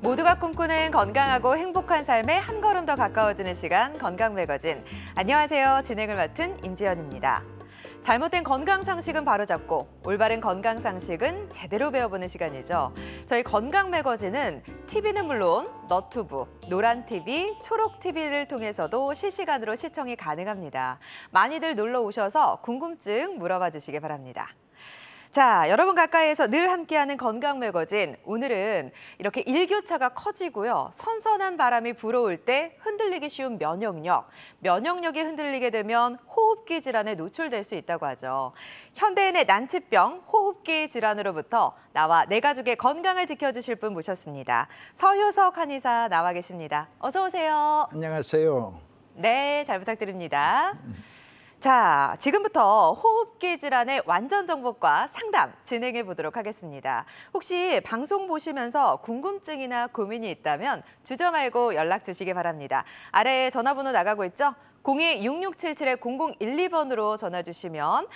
모두가 꿈꾸는 건강하고 행복한 삶에 한 걸음 더 가까워지는 시간 건강 매거진. 안녕하세요. 진행을 맡은 임지연입니다. 잘못된 건강 상식은 바로잡고 올바른 건강 상식은 제대로 배워보는 시간이죠. 저희 건강 매거진은 TV는 물론 너튜브, 노란 TV, 초록 TV를 통해서도 실시간으로 시청이 가능합니다. 많이들 놀러 오셔서 궁금증 물어봐 주시기 바랍니다. 자, 여러분 가까이에서 늘 함께하는 건강 매거진. 오늘은 이렇게 일교차가 커지고요. 선선한 바람이 불어올 때 흔들리기 쉬운 면역력이 흔들리게 되면 호흡기 질환에 노출될 수 있다고 하죠. 현대인의 난치병, 호흡기 질환으로부터 나와 내 가족의 건강을 지켜주실 분 모셨습니다. 서효석 한의사 나와 계십니다. 어서 오세요. 안녕하세요. 네, 잘 부탁드립니다. 자, 지금부터 호흡기 질환의 완전 정보과 상담 진행해 보도록 하겠습니다. 혹시 방송 보시면서 궁금증이나 고민이 있다면 주저 말고 연락 주시기 바랍니다. 아래에 전화번호 나가고 있죠? 02-6677-0012번으로 전화 주시면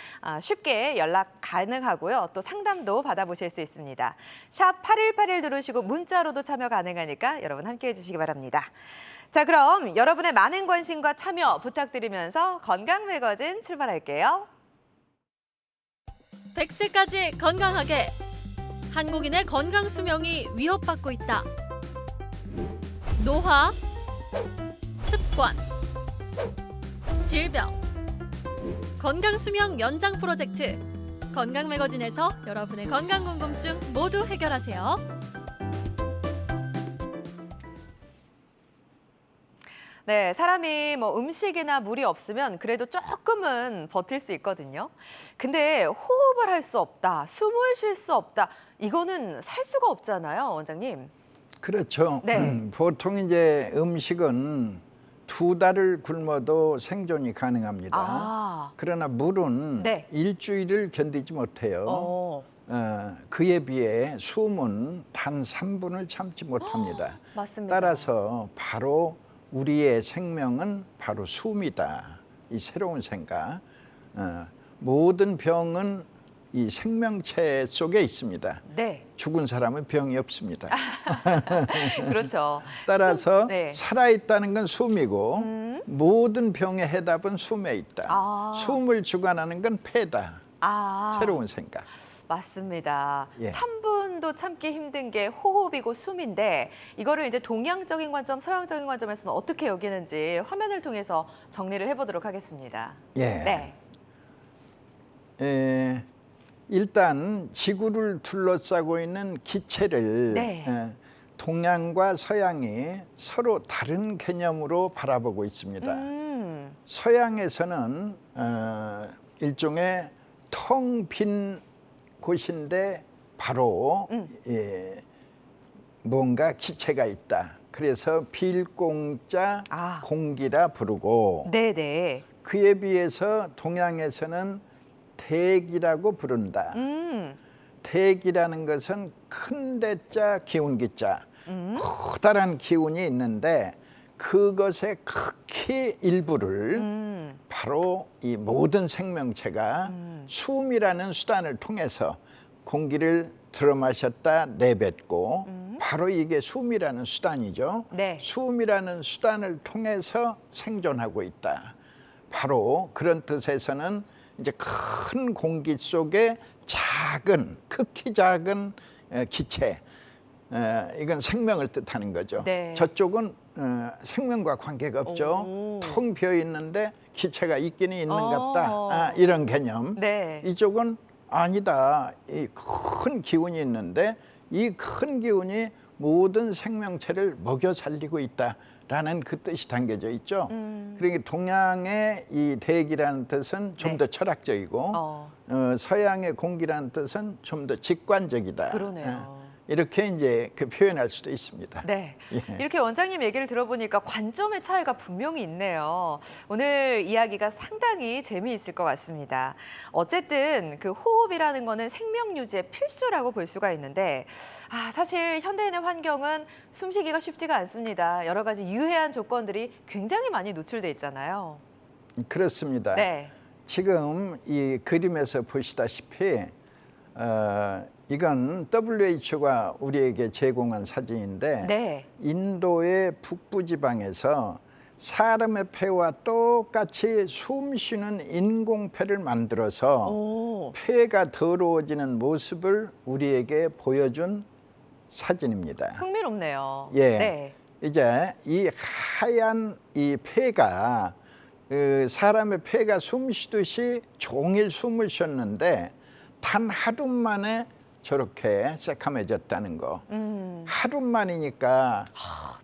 쉽게 연락 가능하고요. 또 상담도 받아보실 수 있습니다. 샵 8181 누르시고 문자로도 참여 가능하니까 여러분 함께해 주시기 바랍니다. 자, 그럼 여러분의 많은 관심과 참여 부탁드리면서 건강 매거진 출발할게요. 100세까지 건강하게 한국인의 건강 수명이 위협받고 있다. 노화, 습관, 질병, 건강 수명 연장 프로젝트 건강 매거진에서 여러분의 건강 궁금증 모두 해결하세요. 네, 사람이 음식이나 물이 없으면 그래도 조금은 버틸 수 있거든요. 근데 호흡을 할 수 없다, 숨을 쉴 수 없다, 이거는 살 수가 없잖아요, 원장님. 그렇죠. 네. 보통 이제 음식은 2달을 굶어도 생존이 가능합니다. 그러나 물은 네. 일주일을 견디지 못해요. 그에 비해 숨은 단 3분을 참지 못합니다. 맞습니다. 따라서 바로 우리의 생명은 바로 숨이다. 이 새로운 생각. 모든 병은 이 생명체 속에 있습니다. 네. 죽은 사람은 병이 없습니다. 그렇죠. 따라서 네. 살아있다는 건 숨이고 모든 병의 해답은 숨에 있다. 숨을 주관하는 건 폐다. 새로운 생각. 맞습니다. 예. 3분도 참기 힘든 게 호흡이고 숨인데 이거를 이제 동양적인 관점, 서양적인 관점에서는 어떻게 여기는지 화면을 통해서 정리를 해보도록 하겠습니다. 예. 네. 일단 지구를 둘러싸고 있는 기체를 네. 동양과 서양이 서로 다른 개념으로 바라보고 있습니다. 서양에서는 일종의 텅 빈 곳인데 바로 뭔가 기체가 있다. 그래서 빌공자 공기라 부르고 네네. 그에 비해서 동양에서는 대기라고 부른다. 대기라는 것은 큰 대자 기운 기자 커다란 기운이 있는데 그것의 극히 일부를 바로 이 모든 생명체가 숨이라는 수단을 통해서 공기를 들어마셨다 내뱉고 바로 이게 숨이라는 수단이죠. 네. 숨이라는 수단을 통해서 생존하고 있다. 바로 그런 뜻에서는 이제 큰 공기 속에 작은, 극히 작은 기체, 이건 생명을 뜻하는 거죠. 네. 저쪽은 생명과 관계가 없죠. 텅 비어 있는데 기체가 있기는 있는갑다. 이런 개념. 네. 이쪽은 아니다. 이 큰 기운이 있는데 이 큰 기운이 모든 생명체를 먹여 살리고 있다라는 그 뜻이 담겨져 있죠. 그러니까 동양의 이 대기라는 뜻은 좀 더 철학적이고 서양의 공기라는 뜻은 좀 더 직관적이다. 그러네요. 이렇게 이제 표현할 수도 있습니다. 네. 예. 이렇게 원장님 얘기를 들어보니까 관점의 차이가 분명히 있네요. 오늘 이야기가 상당히 재미있을 것 같습니다. 어쨌든 그 호흡이라는 거는 생명 유지의 필수라고 볼 수가 있는데 사실 현대인의 환경은 숨쉬기가 쉽지가 않습니다. 여러 가지 유해한 조건들이 굉장히 많이 노출돼 있잖아요. 그렇습니다. 네. 지금 이 그림에서 보시다시피 이건 WHO가 우리에게 제공한 사진인데 네. 인도의 북부 지방에서 사람의 폐와 똑같이 숨 쉬는 인공폐를 만들어서 오. 폐가 더러워지는 모습을 우리에게 보여준 사진입니다. 흥미롭네요. 예. 네. 이제 이 하얀 이 폐가 사람의 폐가 숨 쉬듯이 종일 숨을 쉬었는데 단 하루 만에 저렇게 새카매졌다는 거. 하루 만이니까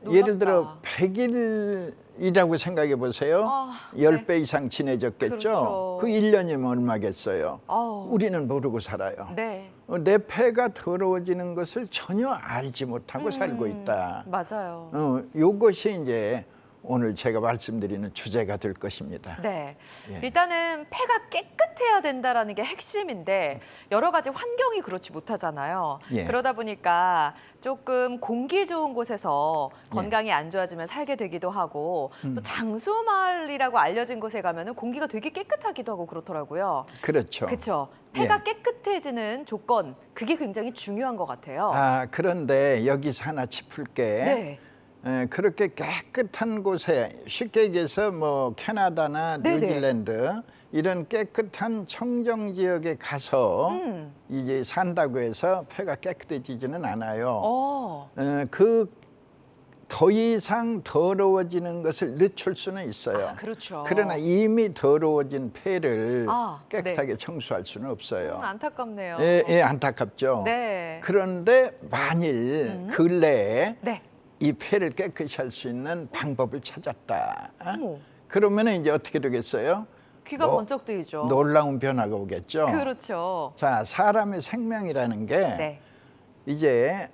예를 들어 100일이라고 생각해 보세요. 아, 10배 이상 지내졌겠죠. 그렇죠. 그 1년이면 얼마겠어요. 아우. 우리는 모르고 살아요. 네. 내 폐가 더러워지는 것을 전혀 알지 못하고 살고 있다. 맞아요. 이것이 이제 오늘 제가 말씀드리는 주제가 될 것입니다. 네. 예. 일단은 폐가 깨끗해야 된다라는 게 핵심인데 여러 가지 환경이 그렇지 못하잖아요. 예. 그러다 보니까 조금 공기 좋은 곳에서 예. 건강이 안 좋아지면 살게 되기도 하고 또 장수마을이라고 알려진 곳에 가면은 공기가 되게 깨끗하기도 하고 그렇더라고요. 그렇죠. 그렇죠. 폐가 예. 깨끗해지는 조건 그게 굉장히 중요한 것 같아요. 그런데 여기서 하나 짚을 게 네. 그렇게 깨끗한 곳에 쉽게 얘기해서 뭐 캐나다나 네네. 뉴질랜드 이런 깨끗한 청정 지역에 가서 이제 산다고 해서 폐가 깨끗해지지는 않아요. 더 이상 더러워지는 것을 늦출 수는 있어요. 그렇죠. 그러나 이미 더러워진 폐를 깨끗하게 네. 청소할 수는 없어요. 안타깝네요. 예, 안타깝죠. 네. 그런데 만일 근래에 네. 이 폐를 깨끗이 할 수 있는 방법을 찾았다. 어머. 그러면 이제 어떻게 되겠어요? 귀가 번쩍 뜨이죠. 놀라운 변화가 오겠죠. 그렇죠. 자, 사람의 생명이라는 게 네. 이제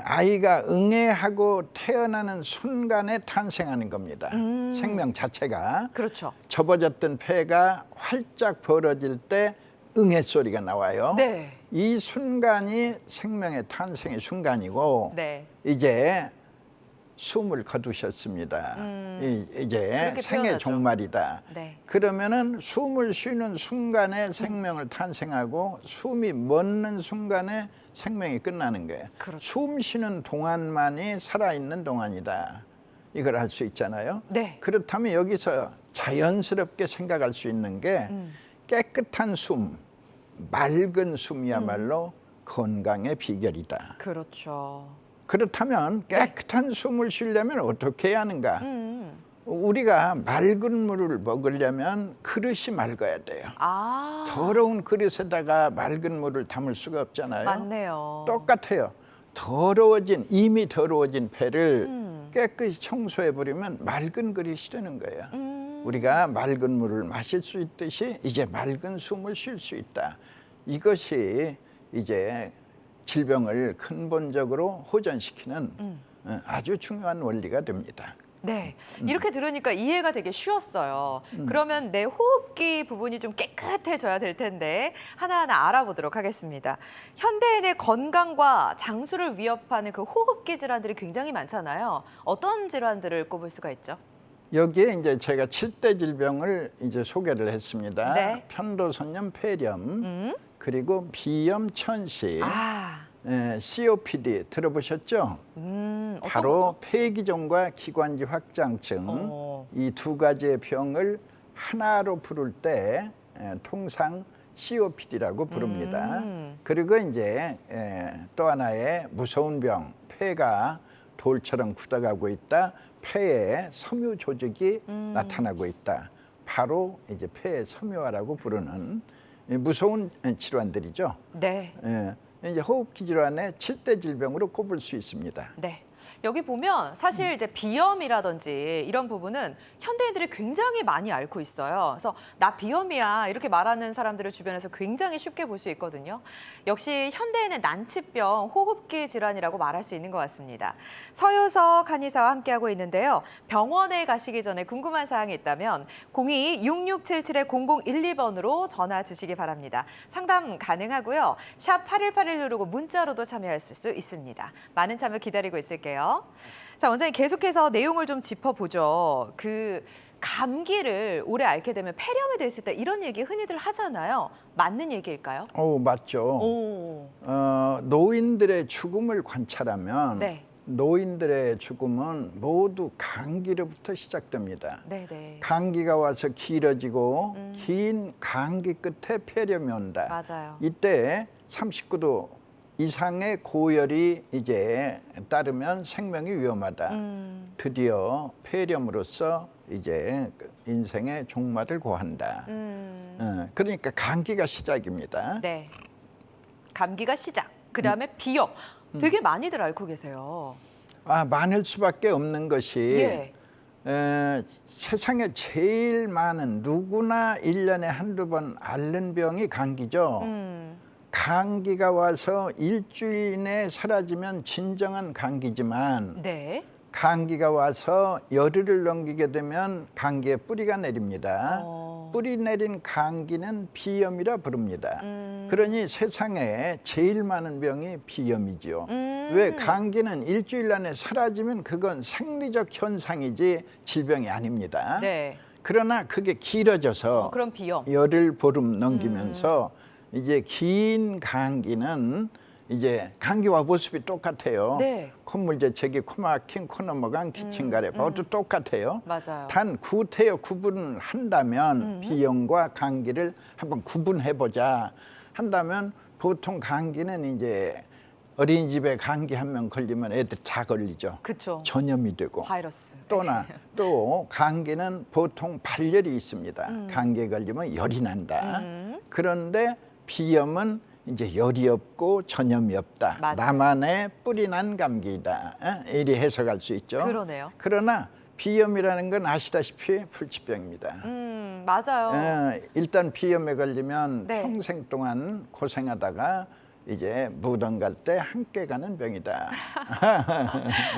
아이가 응애하고 태어나는 순간에 탄생하는 겁니다. 생명 자체가. 그렇죠. 접어졌던 폐가 활짝 벌어질 때 응애 소리가 나와요. 네. 이 순간이 생명의 탄생의 순간이고 네. 이제 숨을 거두셨습니다. 이제 그렇게 생의 표현하죠. 종말이다. 네. 그러면은 숨을 쉬는 순간에 생명을 탄생하고 숨이 멎는 순간에 생명이 끝나는 거예요. 그렇죠. 숨 쉬는 동안만이 살아있는 동안이다. 이걸 알 수 있잖아요. 네. 그렇다면 여기서 자연스럽게 생각할 수 있는 게 깨끗한 숨, 맑은 숨이야말로 건강의 비결이다. 그렇죠. 그렇다면 깨끗한 숨을 쉬려면 어떻게 해야 하는가? 우리가 맑은 물을 먹으려면 그릇이 맑아야 돼요. 더러운 그릇에다가 맑은 물을 담을 수가 없잖아요. 맞네요. 똑같아요. 이미 더러워진 폐를 깨끗이 청소해버리면 맑은 그릇이 되는 거예요. 우리가 맑은 물을 마실 수 있듯이 이제 맑은 숨을 쉴 수 있다. 이것이 이제 질병을 근본적으로 호전시키는 아주 중요한 원리가 됩니다. 네, 이렇게 들으니까 이해가 되게 쉬웠어요. 그러면 내 호흡기 부분이 좀 깨끗해져야 될 텐데 하나하나 알아보도록 하겠습니다. 현대인의 건강과 장수를 위협하는 그 호흡기 질환들이 굉장히 많잖아요. 어떤 질환들을 꼽을 수가 있죠? 여기에 이제 제가 7대 질병을 이제 소개를 했습니다. 네. 편도선염, 폐렴, 그리고 비염, 천식, COPD 들어보셨죠? 바로 폐기종과 기관지 확장증 이 두 가지의 병을 하나로 부를 때 통상 COPD라고 부릅니다. 그리고 이제 또 하나의 무서운 병, 폐가 돌처럼 굳어가고 있다. 폐에 섬유 조직이 나타나고 있다. 바로 이제 폐의 섬유화라고 부르는 무서운 질환들이죠. 네. 이제 호흡기 질환의 7대 질병으로 꼽을 수 있습니다. 네. 여기 보면 사실 이제 비염이라든지 이런 부분은 현대인들이 굉장히 많이 앓고 있어요. 그래서 나 비염이야 이렇게 말하는 사람들을 주변에서 굉장히 쉽게 볼 수 있거든요. 역시 현대인의 난치병, 호흡기 질환이라고 말할 수 있는 것 같습니다. 서효석 한의사와 함께하고 있는데요. 병원에 가시기 전에 궁금한 사항이 있다면 02-6677-0012번으로 전화 주시기 바랍니다. 상담 가능하고요. 샵 8181 누르고 문자로도 참여할 수 있습니다. 많은 참여 기다리고 있을게요. 그래요. 자, 원장님 계속해서 내용을 좀 짚어보죠. 그 감기를 오래 앓게 되면 폐렴이 될 수 있다 이런 얘기 흔히들 하잖아요. 맞는 얘기일까요? 맞죠. 오. 노인들의 죽음을 관찰하면 네. 노인들의 죽음은 모두 감기로부터 시작됩니다. 네네. 감기가 와서 길어지고 긴 감기 끝에 폐렴이 온다. 맞아요. 이때 39도 이상의 고열이 이제 따르면 생명이 위험하다. 드디어 폐렴으로서 이제 인생의 종말을 고한다. 그러니까 감기가 시작입니다. 네. 감기가 시작. 그다음에 비염. 되게 많이들 앓고 계세요. 많을 수밖에 없는 것이 예. 세상에 제일 많은 누구나 1년에 한두 번 앓는 병이 감기죠. 감기가 와서 일주일 내에 사라지면 진정한 감기지만 네. 감기가 와서 열흘을 넘기게 되면 감기에 뿌리가 내립니다. 뿌리 내린 감기는 비염이라 부릅니다. 그러니 세상에 제일 많은 병이 비염이죠. 왜? 감기는 일주일 안에 사라지면 그건 생리적 현상이지 질병이 아닙니다. 네. 그러나 그게 길어져서 그럼 비염. 열흘 보름 넘기면서 이제 긴 감기는 이제 감기와 모습이 똑같아요. 네. 콧물 재채기, 코 막힌, 코 넘어간, 기침 가래 모두 똑같아요. 맞아요. 단 구태여 구분을 한다면 비염과 감기를 한번 구분해 보자 한다면 보통 감기는 이제 어린이집에 감기 한 명 걸리면 애들 다 걸리죠. 그렇죠. 전염이 되고 바이러스. 또 감기는 보통 발열이 있습니다. 감기에 걸리면 열이 난다. 그런데 비염은 이제 열이 없고 전염이 없다. 맞아요. 나만의 뿌리 난 감기다. 이리 해석할 수 있죠. 그러네요. 그러나 비염이라는 건 아시다시피 불치병입니다. 맞아요. 일단 비염에 걸리면 네. 평생 동안 고생하다가 이제 무덤 갈 때 함께 가는 병이다.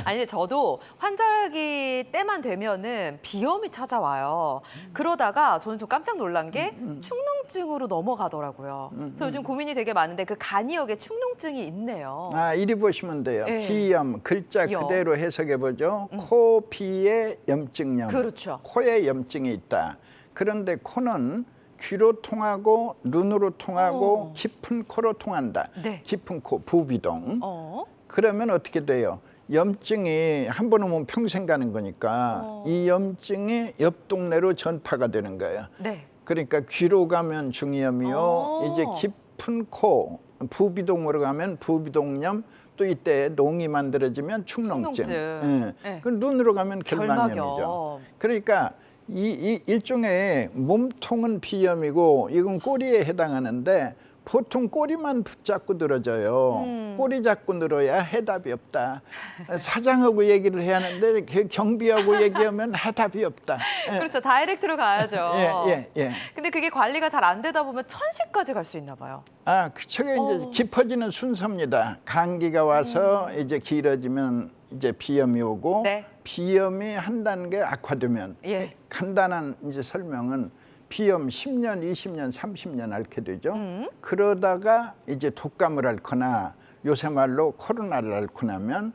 아니 저도 환절기 때만 되면은 비염이 찾아와요. 그러다가 저는 좀 깜짝 놀란 게 축농증으로 넘어가더라고요. 그래서 요즘 고민이 되게 많은데 그 간이역에 축농증이 있네요. 이리 보시면 돼요. 네. 비염 글자 비염. 그대로 해석해 보죠. 코, 비에 염증염. 그렇죠. 코에 염증이 있다. 그런데 코는 귀로 통하고 눈으로 통하고 깊은 코로 통한다. 네. 깊은 코, 부비동. 어? 그러면 어떻게 돼요? 염증이 한 번 오면 평생 가는 거니까 이 염증이 옆 동네로 전파가 되는 거예요. 네. 그러니까 귀로 가면 중이염이요. 이제 깊은 코, 부비동으로 가면 부비동염, 또 이때 농이 만들어지면 축농증. 축농증. 예. 네. 그 눈으로 가면 결막염이죠. 결막염. 그러니까 이 일종의 몸통은 비염이고 이건 꼬리에 해당하는데 보통 꼬리만 붙잡고 늘어져요. 꼬리 잡고 늘어야 해답이 없다. 사장하고 얘기를 해야 하는데 경비하고 얘기하면 해답이 없다. 그렇죠. 다이렉트로 가야죠. 예. 근데 그게 관리가 잘 안 되다 보면 천식까지 갈 수 있나 봐요. 그게 이제 깊어지는 순서입니다. 감기가 와서 이제 길어지면 이제 비염이 오고 네. 비염이 한 단계 악화되면 간단한 이제 설명은 비염 10년, 20년, 30년 앓게 되죠. 그러다가 이제 독감을 앓거나 요새 말로 코로나를 앓고 나면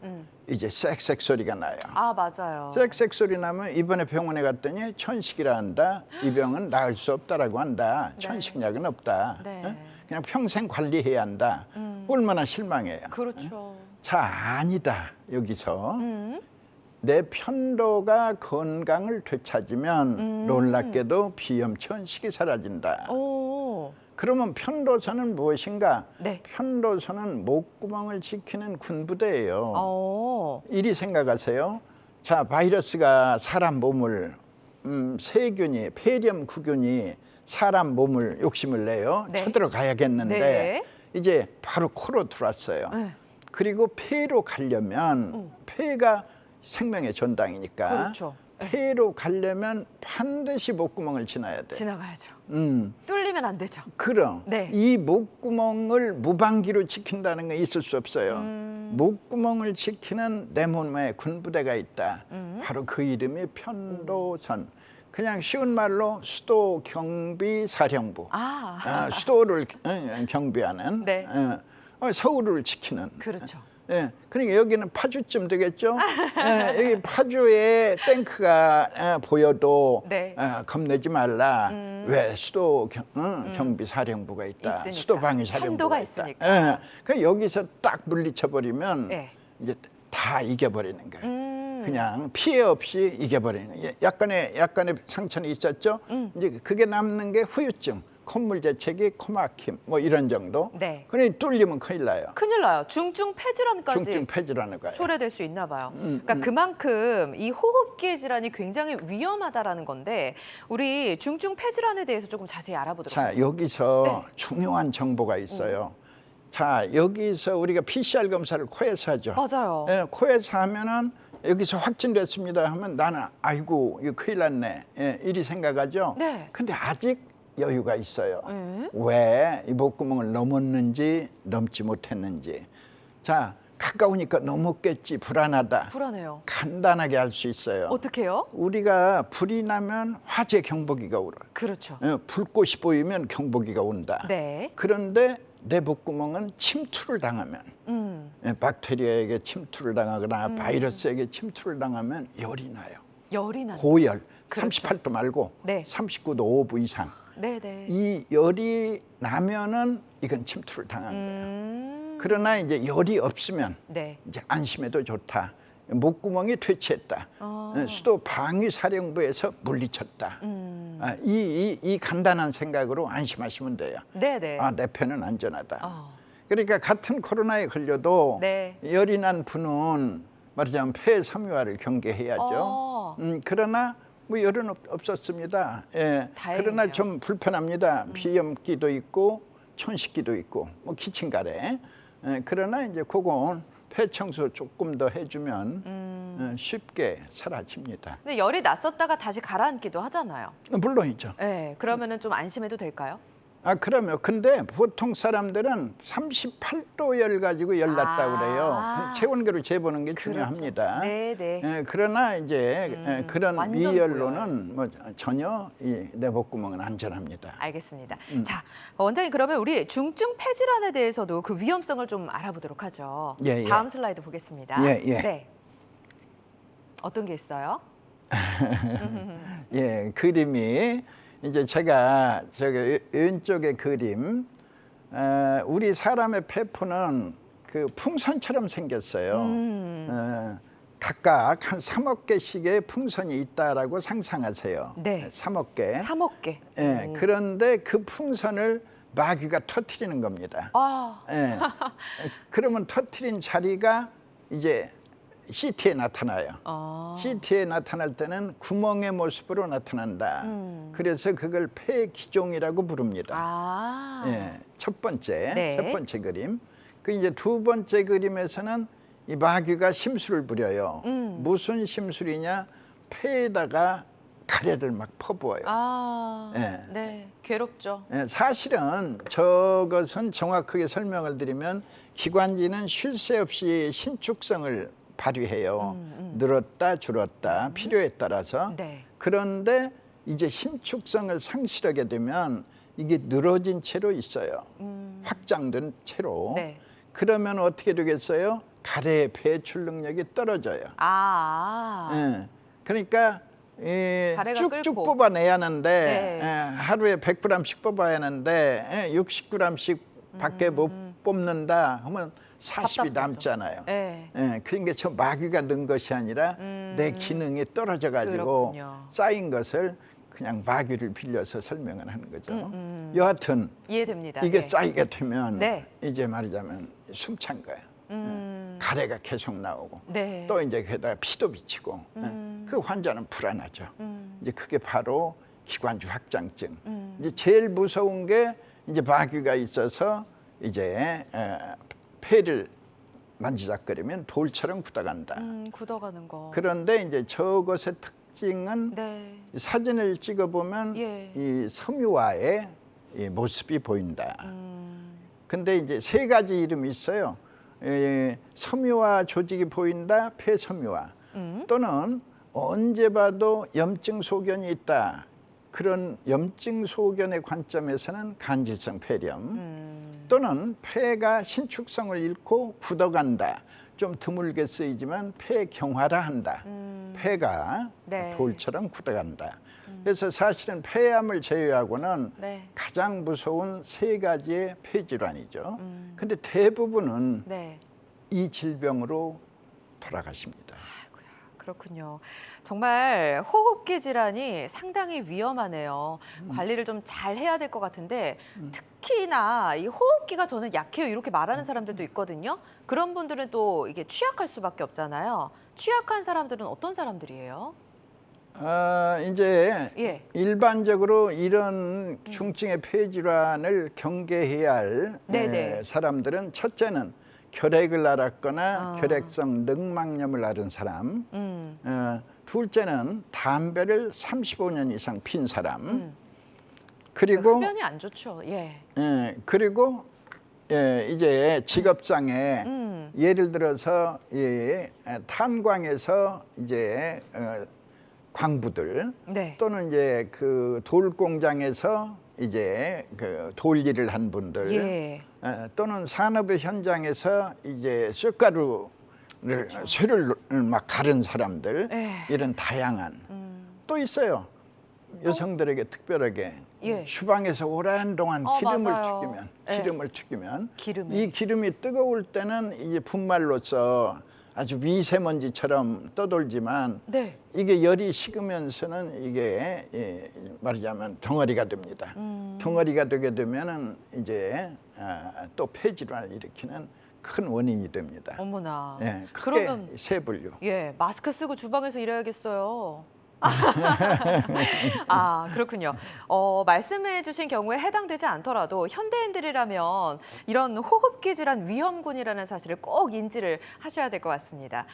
이제 쌕쌕 소리가 나요. 맞아요. 쌕쌕 소리 나면 이번에 병원에 갔더니 천식이라 한다. 이 병은 나을 수 없다라고 한다. 천식약은 없다. 네. 그냥 평생 관리해야 한다. 얼마나 실망해요. 그렇죠. 자, 아니다. 여기서 내 편도가 건강을 되찾으면 놀랍게도 비염, 천식이 사라진다. 그러면 편도선은 무엇인가? 네. 편도선은 목구멍을 지키는 군부대예요. 이리 생각하세요. 자, 바이러스가 사람 몸을 세균이, 폐렴 구균이 사람 몸을 욕심을 내요. 네. 쳐들어가야겠는데 네. 이제 바로 코로 들어왔어요. 그리고 폐로 가려면 폐가 생명의 전당이니까 그렇죠. 폐로 가려면 반드시 목구멍을 지나야 돼. 지나가야죠. 뚫리면 안 되죠. 그럼 네. 이 목구멍을 무방기로 지킨다는 건 있을 수 없어요. 목구멍을 지키는 내 몸에 군부대가 있다. 바로 그 이름이 편도선. 그냥 쉬운 말로 수도 경비 사령부. 수도를 경비하는 네. 서울을 지키는. 그렇죠. 예, 그러니까 여기는 파주쯤 되겠죠. 예, 여기 파주에 탱크가 보여도 네. 겁내지 말라. 왜 수도 경비사령부가 있다. 있으니까. 수도 방위사령부가 편도가 있다. 있으니까. 예, 그 여기서 딱 물리쳐 버리면 네. 이제 다 이겨버리는 거예요. 그냥 피해 없이 이겨버리는 거예요. 약간의 상처는 있었죠. 이제 그게 남는 게 후유증, 콧물 재채기, 코막힘 뭐 이런 정도. 네. 그러니 뚫리면 큰일 나요. 큰일 나요. 중증 폐질환까지 중증 폐질환을 가요. 초래될 수 있나 봐요. 그러니까 그만큼 이 호흡기의 질환이 굉장히 위험하다라는 건데 우리 중증 폐질환에 대해서 조금 자세히 알아보도록 자, 하죠. 여기서 네. 중요한 정보가 있어요. 자, 여기서 우리가 PCR 검사를 코에서 하죠. 맞아요. 예, 코에서 하면은 여기서 확진됐습니다 하면 나는 아이고 이거 큰일 났네. 예, 이리 생각하죠. 네. 근데 아직 여유가 있어요. 네. 왜 이 목구멍을 넘었는지 넘지 못했는지. 자, 가까우니까 넘었겠지. 불안하다. 불안해요. 간단하게 알 수 있어요. 어떻게 해요? 우리가 불이 나면 화재 경보기가 울어요. 그렇죠. 불꽃이 보이면 경보기가 온다. 네. 그런데 내 목구멍은 침투를 당하면 박테리아에게 침투를 당하거나 바이러스에게 침투를 당하면 열이 나요. 열이 나요. 고열. 그렇죠. 38도 말고 네. 39도 5부 이상. 네네. 이 열이 나면은 이건 침투를 당한 거예요. 그러나 이제 열이 없으면 네. 이제 안심해도 좋다. 목구멍이 퇴치했다. 수도 방위사령부에서 물리쳤다. 이 간단한 생각으로 안심하시면 돼요. 네네. 내 편은 안전하다. 어. 그러니까 같은 코로나에 걸려도 네. 열이 난 분은 말하자면 폐섬유화를 경계해야죠. 그러나 뭐 열은 없었습니다. 예. 다행이네요. 그러나 좀 불편합니다. 비염기도 있고 촌식기도 있고 기침가래. 그러나 이제 그건 폐 청소 조금 더 해주면 쉽게 사라집니다. 근데 열이 났었다가 다시 가라앉기도 하잖아요. 물론이죠. 네. 그러면은 좀 안심해도 될까요? 그러면 근데 보통 사람들은 38도 열 가지고 열 났다고 그래요. 체온계로 재보는 게 중요합니다. 그렇죠. 네네. 그러나 이제 그런 완전 미열로는 뭐 전혀 이 내복구멍은 안전합니다. 알겠습니다. 자, 원장님 그러면 우리 중증 폐질환에 대해서도 그 위험성을 좀 알아보도록 하죠. 예, 예. 다음 슬라이드 보겠습니다. 예, 예. 네. 어떤 게 있어요? 예, 그림이 이제 제가 저기 왼쪽의 그림, 우리 사람의 폐포는 그 풍선처럼 생겼어요. 각각 한 3억 개씩의 풍선이 있다라고 상상하세요. 네. 3억 개. 3억 개. 예, 그런데 그 풍선을 마귀가 터뜨리는 겁니다. 아, 예. 그러면 터뜨린 자리가 이제 CT에 나타나요. CT에 나타날 때는 구멍의 모습으로 나타난다. 그래서 그걸 폐기종이라고 부릅니다. 예, 첫 번째, 네. 첫 번째 그림. 그 이제 두 번째 그림에서는 이 마귀가 심술을 부려요. 무슨 심술이냐? 폐에다가 가래를 막 퍼부어요. 예. 네, 괴롭죠. 예, 사실은 저것은 정확하게 설명을 드리면 기관지는 쉴 새 없이 신축성을 발휘해요. 늘었다 줄었다 필요에 따라서. 네. 그런데 이제 신축성을 상실하게 되면 이게 늘어진 채로 있어요. 확장된 채로. 네. 그러면 어떻게 되겠어요? 가래의 배출 능력이 떨어져요. 예. 그러니까 가래가 쭉쭉 끓고. 뽑아내야 하는데 네. 하루에 100g씩 뽑아야 하는데 60g씩 밖에 못 뽑는다 하면 40이 답답하죠. 남잖아요. 네. 그러니까 저 마귀가 는 것이 아니라 내 기능이 떨어져 가지고 그렇군요. 쌓인 것을 그냥 마귀를 빌려서 설명을 하는 거죠. 여하튼 이해됩니다. 이게 네. 쌓이게 되면 네. 이제 말하자면 숨찬 거예요. 가래가 계속 나오고 네. 또 이제 게다가 피도 비치고 그 환자는 불안하죠. 이제 그게 바로 기관지 확장증. 이제 제일 무서운 게 이제 마귀가 있어서 이제 폐를 만지작거리면 돌처럼 굳어간다. 굳어가는 거. 그런데 이제 저것의 특징은 네. 사진을 찍어보면 예. 이 섬유화의 이 모습이 보인다. 근데 이제 세 가지 이름이 있어요. 섬유화 조직이 보인다, 폐섬유화. 또는 언제 봐도 염증 소견이 있다. 그런 염증 소견의 관점에서는 간질성 폐렴. 또는 폐가 신축성을 잃고 굳어간다. 좀 드물게 쓰이지만 폐경화라 한다. 폐가 네. 돌처럼 굳어간다. 그래서 사실은 폐암을 제외하고는 네. 가장 무서운 3가지의 폐질환이죠. 근데 대부분은 네. 이 질병으로 돌아가십니다. 그렇군요. 정말 호흡기 질환이 상당히 위험하네요. 관리를 좀 잘 해야 될 것 같은데 특히나 이 호흡기가 저는 약해요 이렇게 말하는 사람들도 있거든요. 그런 분들은 또 이게 취약할 수밖에 없잖아요. 취약한 사람들은 어떤 사람들이에요? 이제 예. 일반적으로 이런 중증의 폐질환을 경계해야 할 네네. 사람들은 첫째는 결핵을 앓았거나 아. 결핵성 늑막염을 앓은 사람, 둘째는 담배를 35년 이상 핀 사람, 그리고 흡연이 안 좋죠. 예. 그리고 이제 직업장애 예를 들어서 탄광에서 이제 광부들 네. 또는 이제 그 돌 공장에서 이제 그 돌 일을 한 분들 예. 또는 산업의 현장에서 이제 쇳가루를 쇠를 막 가른 사람들 이런 다양한 또 있어요. 여성들에게 특별하게 예. 주방에서 오랜 동안 기름을 맞아요. 튀기면 예. 기름을 튀기면 기름이. 이 기름이 뜨거울 때는 이제 분말로서 아주 미세먼지처럼 떠돌지만 네. 이게 열이 식으면서는 이게 말하자면 덩어리가 됩니다. 덩어리가 되게 되면은 이제 또 폐질환을 일으키는 큰 원인이 됩니다. 어머나. 예, 크게 그러면 세 분류. 예, 마스크 쓰고 주방에서 일해야겠어요. 그렇군요. 말씀해 주신 경우에 해당되지 않더라도 현대인들이라면 이런 호흡기 질환 위험군이라는 사실을 꼭 인지를 하셔야 될 것 같습니다.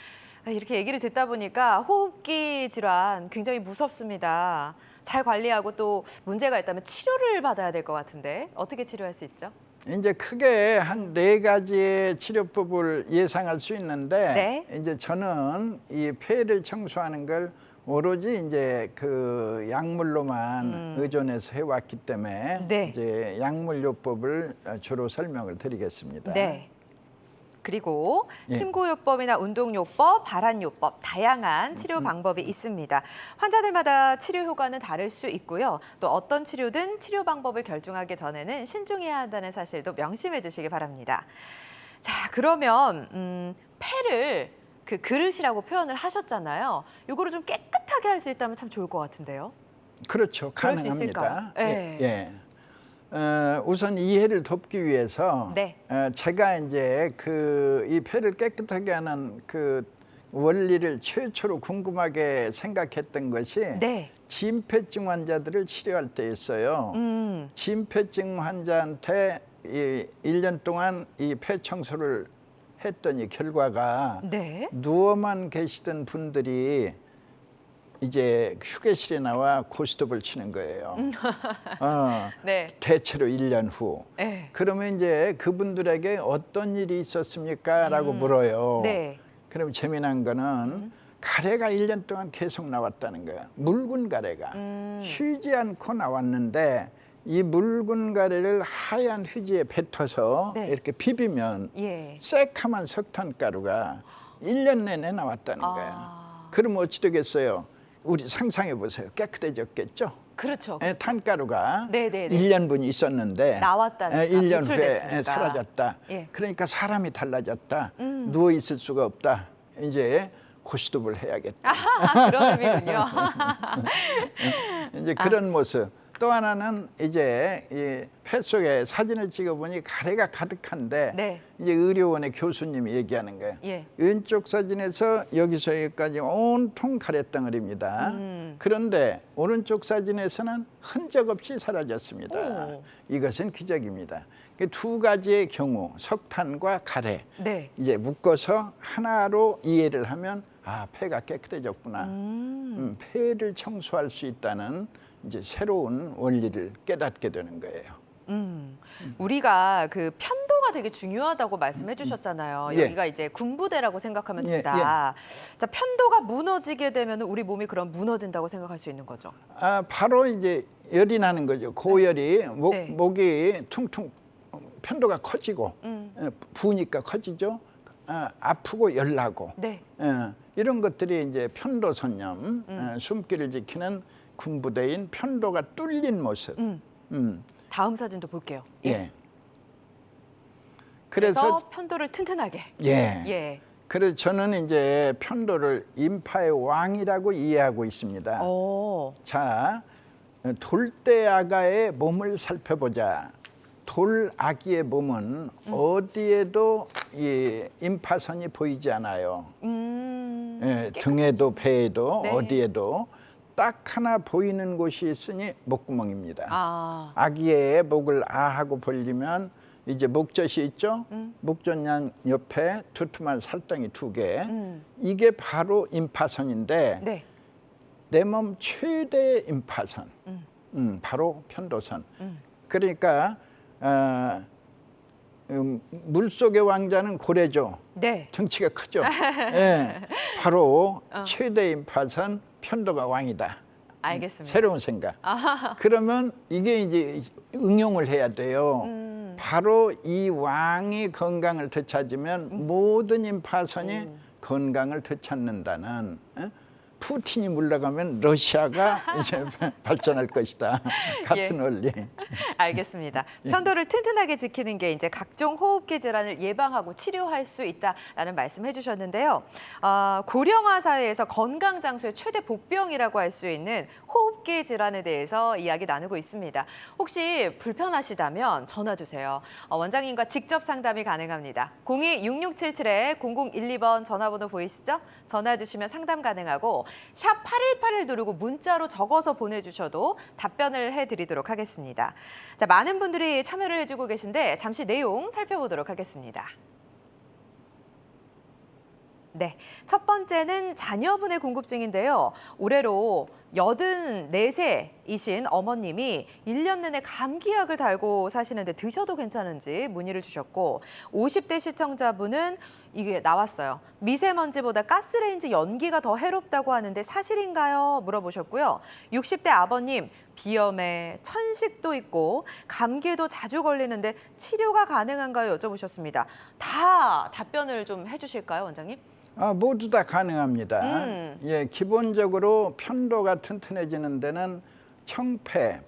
이렇게 얘기를 듣다 보니까 호흡기 질환 굉장히 무섭습니다. 잘 관리하고 또 문제가 있다면 치료를 받아야 될 것 같은데 어떻게 치료할 수 있죠? 이제 크게 한 4가지의 치료법을 예상할 수 있는데 이제 저는 이 폐를 청소하는 걸 오로지 이제 그 약물로만 의존해서 해왔기 때문에 이제 약물요법을 주로 설명을 드리겠습니다. 네. 그리고 침구요법이나 운동요법, 발한요법 다양한 치료 방법이 있습니다. 환자들마다 치료 효과는 다를 수 있고요. 또 어떤 치료든 치료 방법을 결정하기 전에는 신중해야 한다는 사실도 명심해 주시기 바랍니다. 자, 그러면 폐를 그 그릇이라고 표현을 하셨잖아요. 이거를 좀 깨끗하게 할 수 있다면 참 좋을 것 같은데요. 그렇죠. 그럴 수 가능합니다. 있을까요? 예. 우선 이해를 돕기 위해서 제가 이제 이 폐를 깨끗하게 하는 그 원리를 최초로 궁금하게 생각했던 것이 진폐증 환자들을 치료할 때였어요. 진폐증 환자한테 1년 동안 이 폐 청소를 했더니 결과가 누워만 계시던 분들이 이제 휴게실에 나와 고스톱을 치는 거예요. 대체로 1년 후. 그러면 이제 그분들에게 어떤 일이 있었습니까? 라고 물어요. 그럼 재미난 거는 가래가 1년 동안 계속 나왔다는 거예요. 묽은 가래가. 쉬지 않고 나왔는데 이 묽은 가래를 하얀 휴지에 뱉어서 이렇게 비비면 새카만 석탄가루가 1년 내내 나왔다는 거예요. 그럼 어찌 되겠어요? 우리 상상해 보세요. 깨끗해졌겠죠? 그렇죠. 탄가루가 1년분이 있었는데 나왔다는 1년 후에 사라졌다. 그러니까 사람이 달라졌다. 누워 있을 수가 없다. 이제 고스톱을 해야겠다. 그런 의미군요. 이제 그런 모습. 또 하나는 이제 이 폐 속에 사진을 찍어보니 가래가 가득한데 이제 의료원의 교수님이 얘기하는 거예요. 왼쪽 사진에서 여기서 여기까지 온통 가래덩어리입니다. 그런데 오른쪽 사진에서는 흔적 없이 사라졌습니다. 이것은 기적입니다. 2가지의 경우 석탄과 가래 이제 묶어서 하나로 이해를 하면 폐가 깨끗해졌구나. 폐를 청소할 수 있다는 이제 새로운 원리를 깨닫게 되는 거예요. 우리가 그 편도가 되게 중요하다고 말씀해 주셨잖아요. 여기가 이제 군부대라고 생각하면 된다. 자, 편도가 무너지게 되면 우리 몸이 그럼 무너진다고 생각할 수 있는 거죠? 바로 이제 열이 나는 거죠. 고열이 목이 퉁퉁 편도가 커지고 부으니까 커지죠. 아프고 열나고 네. 이런 것들이 이제 편도선염, 숨기를 지키는 군부대인 편도가 뚫린 모습. 다음 사진도 볼게요. 예. 그래서 편도를 튼튼하게. 예. 예. 그래서 저는 이제 편도를 임파의 왕이라고 이해하고 있습니다. 오. 자, 돌대아가의 몸을 살펴보자. 돌아기의 몸은 어디에도 이 임파선이 보이지 않아요. 예, 등에도 배에도 네. 어디에도 딱 하나 보이는 곳이 있으니 목구멍입니다. 아기의 목을 아하고 벌리면 이제 목젖이 있죠. 목젖 옆에 두툼한 살덩이 2개. 이게 바로 임파선인데 네. 내 몸 최대 임파선. 바로 편도선. 그러니까 물속의 왕자는 고래죠. 네. 덩치가 크죠. 예, 바로 최대 임파선 편도가 왕이다. 알겠습니다. 새로운 생각. 그러면 이게 이제 응용을 해야 돼요. 바로 이 왕이 건강을 되찾으면 모든 임파선이 건강을 되찾는다는. 푸틴이 물러가면 러시아가 이제 발전할 것이다. 같은 원리. 알겠습니다. 편도를 튼튼하게 지키는 게 이제 각종 호흡기 질환을 예방하고 치료할 수 있다라는 말씀해 주셨는데요. 고령화 사회에서 건강 장수의 최대 복병이라고 할 수 있는 호흡기 질환에 대해서 이야기 나누고 있습니다. 혹시 불편하시다면 전화 주세요. 원장님과 직접 상담이 가능합니다. 02-6677-0012번 전화번호 보이시죠? 전화 주시면 상담 가능하고 샵 8181 누르고 문자로 적어서 보내주셔도 답변을 해드리도록 하겠습니다. 자, 많은 분들이 참여를 해주고 계신데 잠시 내용 살펴보도록 하겠습니다. 네, 첫 번째는 자녀분의 궁금증인데요. 올해로 84세이신 어머님이 1년 내내 감기약을 달고 사시는데 드셔도 괜찮은지 문의를 주셨고 50대 시청자분은 이게 나왔어요. 미세먼지보다 가스레인지 연기가 더 해롭다고 하는데 사실인가요? 물어보셨고요. 60대 아버님 비염에 천식도 있고 감기에도 자주 걸리는데 치료가 가능한가요? 여쭤보셨습니다. 다 답변을 좀 해주실까요, 원장님? 모두 다 가능합니다. 예, 기본적으로 편도가 튼튼해지는 데는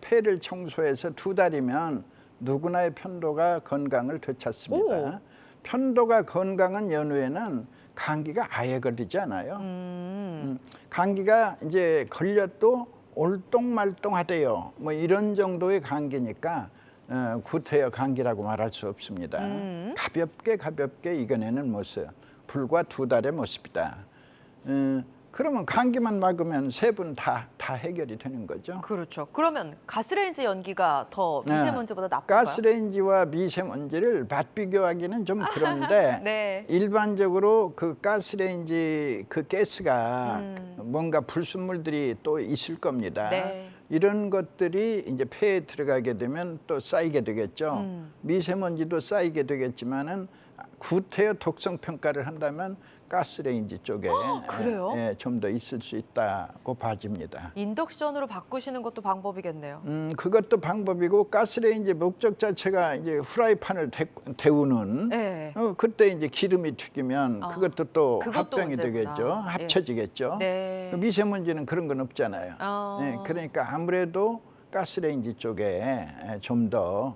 폐를 청소해서 2달이면 누구나의 편도가 건강을 되찾습니다. 편도가 건강한 연후에는 감기가 아예 걸리지 않아요. 감기가 이제 걸려도 올똥말똥하대요. 뭐 이런 정도의 감기니까 구태여 감기라고 말할 수 없습니다. 가볍게 이겨내는 모습. 불과 2달의 모습이다. 그러면 감기만 막으면 3분 다 해결이 되는 거죠. 그렇죠. 그러면 가스레인지 연기가 더 미세먼지보다 나쁜가요? 가스레인지와 미세먼지를 맞비교하기는 좀 그런데 네. 일반적으로 그 가스레인지 그 가스가 뭔가 불순물들이 또 있을 겁니다. 네. 이런 것들이 이제 폐에 들어가게 되면 또 쌓이게 되겠죠. 미세먼지도 쌓이게 되겠지만은 구태여 독성 평가를 한다면 가스레인지 쪽에 그래요? 좀 더 있을 수 있다고 봐집니다. 인덕션으로 바꾸시는 것도 방법이겠네요. 그것도 방법이고 가스레인지 목적 자체가 이제 후라이팬을 데우는 네. 그때 이제 기름이 튀기면 그것도 또 그것도 합병이 문제구나. 되겠죠. 합쳐지겠죠. 네. 미세먼지는 그런 건 없잖아요. 네, 그러니까 아무래도 가스레인지 쪽에 좀 더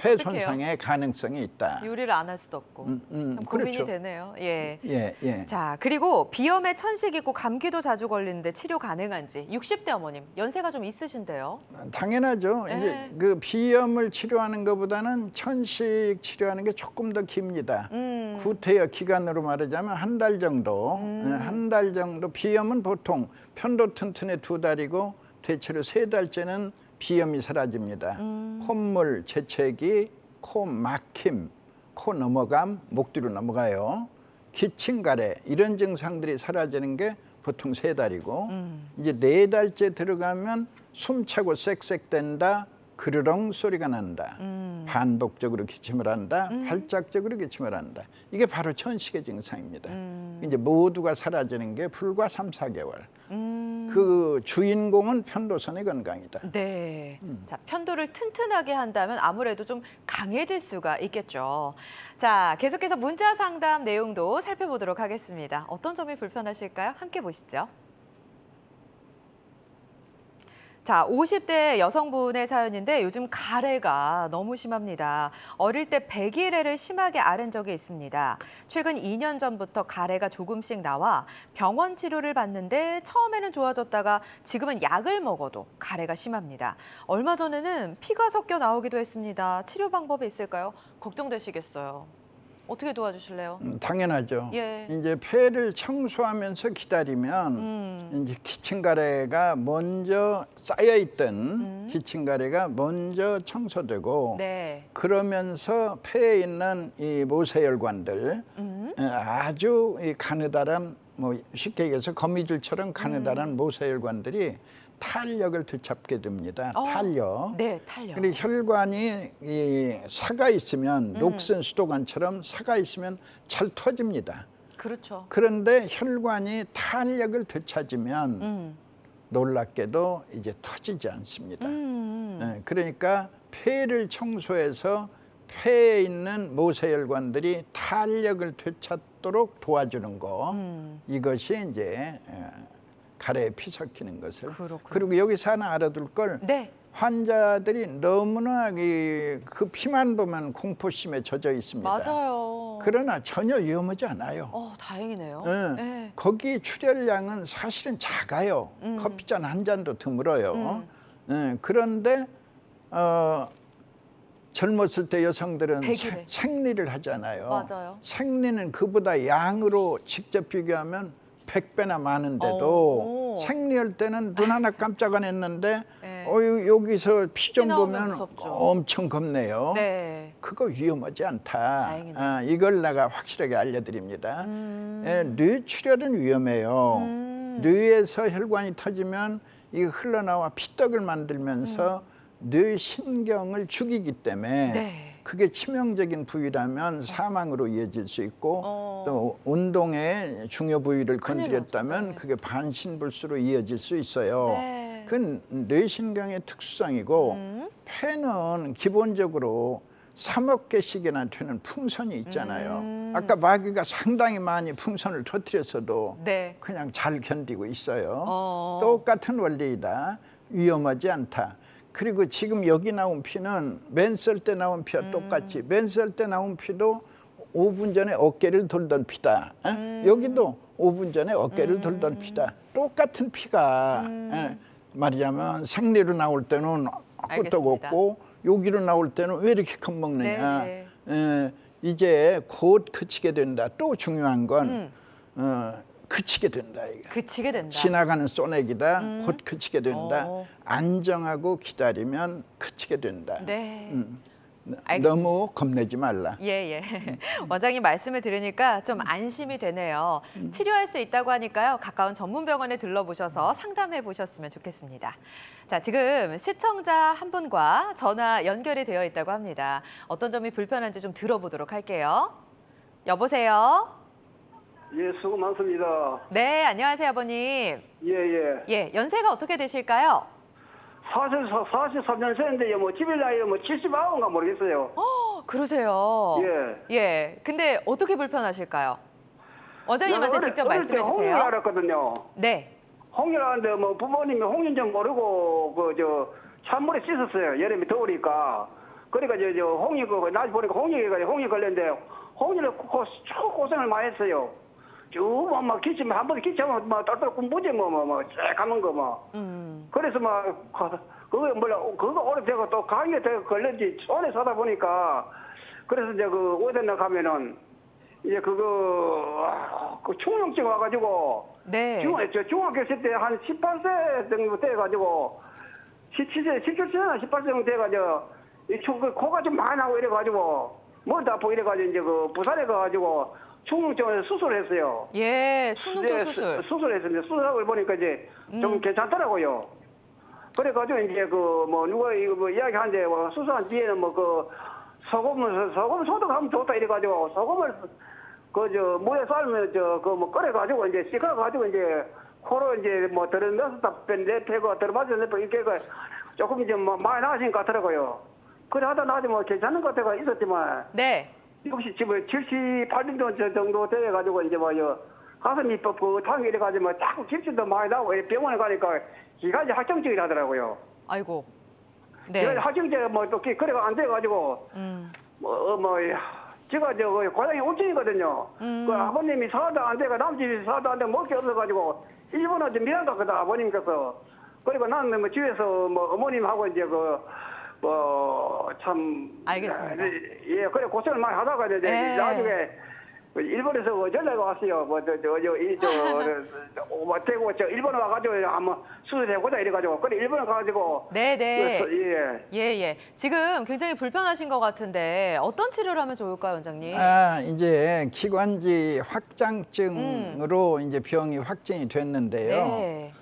폐 손상의 가능성이 있다. 요리를 안 할 수도 없고 참 고민이 그렇죠. 되네요. 예. 예. 자, 그리고 비염에 천식 있고 감기도 자주 걸리는데 치료 가능한지 60대 어머님 연세가 좀 있으신데요. 당연하죠. 네. 이제 그 비염을 치료하는 것보다는 천식 치료하는 게 조금 더 깁니다. 구태여 기간으로 말하자면 한 달 정도, 한 달 정도. 비염은 보통 편도 튼튼에 2달이고 대체로 3달째는 비염이 사라집니다. 콧물, 재채기, 코 막힘, 코 넘어감, 목 뒤로 넘어가요. 기침, 가래 이런 증상들이 사라지는 게 보통 3달이고 이제 4달째 들어가면 숨차고 쌕쌕댄다. 그르렁 소리가 난다. 반복적으로 기침을 한다. 발작적으로 기침을 한다. 이게 바로 천식의 증상입니다. 이제 모두가 사라지는 게 불과 3, 4개월. 그 주인공은 편도선의 건강이다. 네. 자, 편도를 튼튼하게 한다면 아무래도 좀 강해질 수가 있겠죠. 자, 계속해서 문자 상담 내용도 살펴보도록 하겠습니다. 어떤 점이 불편하실까요? 함께 보시죠. 자, 50대 여성분의 사연인데 요즘 가래가 너무 심합니다. 어릴 때 백일해를 심하게 앓은 적이 있습니다. 최근 2년 전부터 가래가 조금씩 나와 병원 치료를 받는데 처음에는 좋아졌다가 지금은 약을 먹어도 가래가 심합니다. 얼마 전에는 피가 섞여 나오기도 했습니다. 치료 방법이 있을까요? 걱정되시겠어요. 어떻게 도와주실래요? 당연하죠. 예. 이제 폐를 청소하면서 기다리면 이제 기침가래가 먼저 쌓여 있던 기침가래가 먼저 청소되고 네. 그러면서 폐에 있는 이 모세혈관들 아주 이 가느다란 뭐 쉽게 얘기해서 거미줄처럼 가느다란 모세혈관들이 탄력을 되찾게 됩니다. 탄력. 네, 탄력. 근데 혈관이 이 사가 있으면 녹슨 수도관처럼 사가 있으면 잘 터집니다. 그렇죠. 그런데 혈관이 탄력을 되찾으면 놀랍게도 이제 터지지 않습니다. 네, 그러니까 폐를 청소해서 폐에 있는 모세혈관들이 탄력을 되찾도록 도와주는 거 이것이 이제 가래에 피 섞이는 것을. 그렇군요. 그리고 여기서 하나 알아둘 걸 네. 환자들이 너무나 그 피만 보면 공포심에 젖어 있습니다. 맞아요. 그러나 전혀 위험하지 않아요. 다행이네요. 예. 네. 거기 출혈량은 사실은 작아요. 커피잔 한 잔도 드물어요. 예, 그런데 젊었을 때 여성들은 백일해. 생리를 하잖아요. 맞아요. 생리는 그보다 양으로 직접 비교하면 100배나 많은데도 생리할 때는 눈 하나 깜짝 안 했는데 네. 여기서 피 좀 나오면 보면 무섭죠. 엄청 겁내요. 네. 그거 위험하지 않다. 다행이네요. 이걸 내가 확실하게 알려드립니다. 뇌출혈은 위험해요. 뇌에서 혈관이 터지면 이게 흘러나와 피떡을 만들면서 뇌신경을 죽이기 때문에 네. 그게 치명적인 부위라면 사망으로 이어질 수 있고 또 운동의 중요 부위를 큰일 건드렸다면 나죠. 네. 그게 반신불수로 이어질 수 있어요. 네. 그건 뇌신경의 특수성이고 폐는 기본적으로 3억 개씩이나 되는 풍선이 있잖아요. 아까 마귀가 상당히 많이 풍선을 터뜨렸어도 네. 그냥 잘 견디고 있어요. 똑같은 원리이다. 위험하지 않다. 그리고 지금 여기 나온 피는 맨썰 때 나온 피와 똑같이 맨썰 때 나온 피도 5분 전에 어깨를 돌던 피다. 여기도 5분 전에 어깨를 돌던 피다. 똑같은 피가 말하자면 생리로 나올 때는 끄떡없고 여기로 나올 때는 왜 이렇게 겁먹느냐. 네. 이제 곧 그치게 된다. 또 중요한 건 그치게 된다. 이게. 그치게 된다. 지나가는 소나기다. 곧 그치게 된다. 안정하고 기다리면 그치게 된다. 네. 알겠습니다. 너무 겁내지 말라. 예. 원장님 말씀을 들으니까 좀 안심이 되네요. 치료할 수 있다고 하니까요. 가까운 전문병원에 들러보셔서 상담해 보셨으면 좋겠습니다. 자, 지금 시청자 한 분과 전화 연결이 되어 있다고 합니다. 어떤 점이 불편한지 좀 들어보도록 할게요. 여보세요? 예, 수고 많습니다. 네, 안녕하세요, 아버님. 예. 연세가 어떻게 되실까요? 43년생인데 뭐 집에 나이 뭐 79인가 모르겠어요. 그러세요. 예. 근데 어떻게 불편하실까요? 원장님한테 내가 직접 어릴 때 말씀해 홍련 주세요. 알았거든요. 네. 홍련하는데 뭐 부모님이 홍련점 모르고 찬물에 씻었어요. 여름에 더우니까. 그러니까 저 홍이 낮에 보니까 홍이 걸렸는데 홍이를 쭉 고생을 많이 했어요. 막 기침 한 번에 기침하면 막 떨떨 꿈부지 뭐 쬐까만 거 뭐. 그래서 막 그거 그거 오래되고 또 감기에 걸렸지 오래 사다 보니까 그래서 이제 그 오대나 가면은 이제 그 충농증 와가지고 네. 중학교 있을 때 한 18세 정도 돼가지고 17세나 18세 정도 돼가지고 그 코가 좀 많이 나고 이래가지고 머리도 아프고 이래가지고 이제 그 부산에 가가지고 충농증을 수술했어요. 예, 충농증 수술. 수술했는데 수술하고 보니까 이제 좀 괜찮더라고요. 그래가지고 이제 누가 이거 뭐 이야기하는데 수술한 뒤에는 소금 소독하면 좋다 이래가지고 소금을 물에 삶으면 끓여가지고 이제 씻어가지고 이제 코로 이제 뭐 들어넣었다 내 패고 들어맞아 내 패고 이게 조금 이제 뭐 많이 나아진 것 같더라고요. 그래 하다 나중에 뭐 괜찮은 것 같아가 있었지만 네. 혹시 지금 78년 정도 돼가지고 이제 뭐요 가슴이 뻣뻣하게 이래가지고 뭐 자꾸 기침도 많이 나고 병원에 가니까 기관지 확정증이 하더라고요. 아이고. 네. 기관지 확정증이 뭐또 그래가 안 돼가지고 제가 고향이 울진이거든요. 그 아버님이 사도 안 돼가 남집이 사도 안 되고 먹기 없어가지고 일본은 좀 미안 같거든 아버님께서. 그리고 나는 뭐 집에서 뭐 어머님하고 이제 참 알겠습니다. 예, 그래 고생을 많이 하다가 이제 네. 나중에 일본에서 전화가 왔어요. 대구 일본에 와가지고 한번 수술해보자 이래가지고 그래 일본에 가가지고 네네. 예. 예. 지금 굉장히 불편하신 것 같은데 어떤 치료를 하면 좋을까요, 원장님? 이제 기관지 확장증으로 이제 병이 확진이 됐는데요. 네.